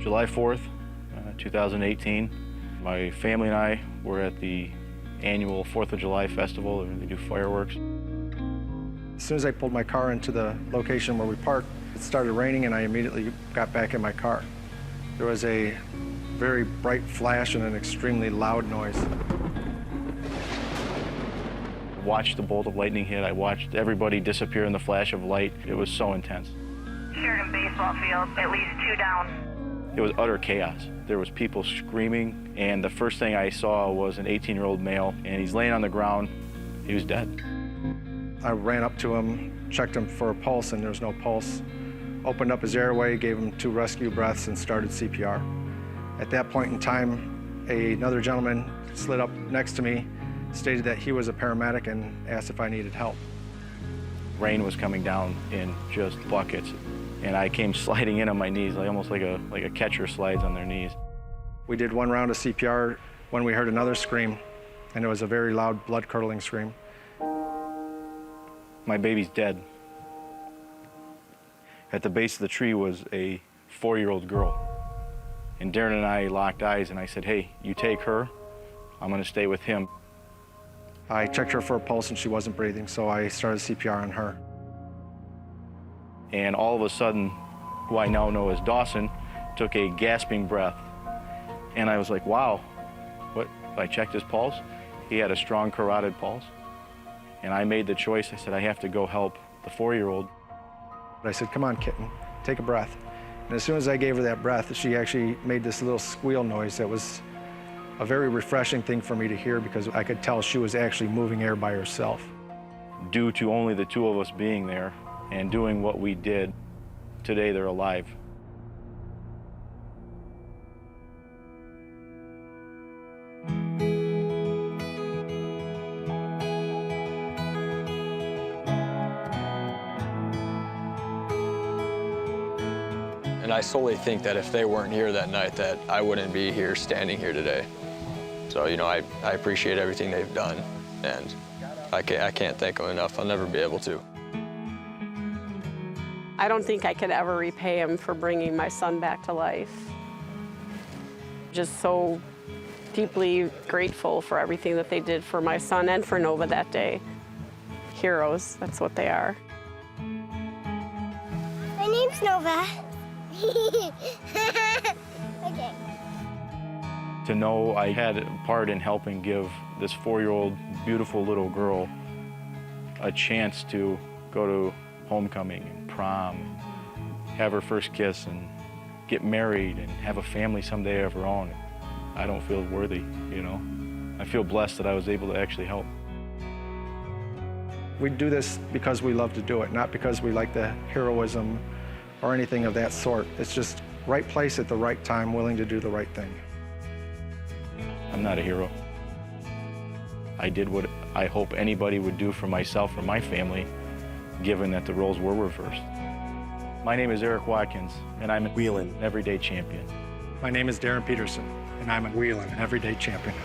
July 4th, 2018. My family and I were at the annual 4th of July festival where they do fireworks. As soon as I pulled my car into the location where we parked, it started raining and I immediately got back in my car. There was a very bright flash and an extremely loud noise. I watched the bolt of lightning hit. I watched everybody disappear in the flash of light. It was so intense. Sheridan baseball field, at least 2 down. It was utter chaos. There was people screaming, and the first thing I saw was an 18-year-old male, and he's laying on the ground. He was dead. I ran up to him, checked him for a pulse, and there was no pulse. Opened up his airway, gave him 2 rescue breaths, and started CPR. At that point in time, another gentleman slid up next to me, stated that he was a paramedic, and asked if I needed help. Rain was coming down in just buckets, and I came sliding in on my knees, almost like a catcher slides on their knees. We did 1 round of CPR when we heard another scream, and it was a very loud, blood-curdling scream. My baby's dead. At the base of the tree was a 4-year-old girl. And Darin and I locked eyes, and I said, hey, you take her, I'm gonna stay with him. I checked her for a pulse, and she wasn't breathing, so I started CPR on her. And all of a sudden, who I now know as Dawson, took a gasping breath. And I was like, wow, what? I checked his pulse. He had a strong carotid pulse. And I made the choice. I said, I have to go help the 4-year-old. I said, come on, kitten, take a breath. And as soon as I gave her that breath, she actually made this little squeal noise that was a very refreshing thing for me to hear, because I could tell she was actually moving air by herself. Due to only the 2 of us being there and doing what we did, today they're alive. And I solely think that if they weren't here that night, that I wouldn't be here, standing here today. So, you know, I appreciate everything they've done, and I can't thank them enough. I'll never be able to. I don't think I could ever repay him for bringing my son back to life. Just so deeply grateful for everything that they did for my son and for Nova that day. Heroes, that's what they are. My name's Nova. Okay. To know I had a part in helping give this 4-year-old beautiful little girl a chance to go to homecoming and prom, and have her first kiss and get married and have a family someday of her own, I don't feel worthy, you know. I feel blessed that I was able to actually help. We do this because we love to do it, not because we like the heroism or anything of that sort. It's just right place at the right time, willing to do the right thing. I'm not a hero. I did what I hope anybody would do for myself or my family, given that the roles were reversed. My name is Watkins, and I'm a Whelen everyday champion. My name is Darin Peterson, and I'm a Whelen everyday champion.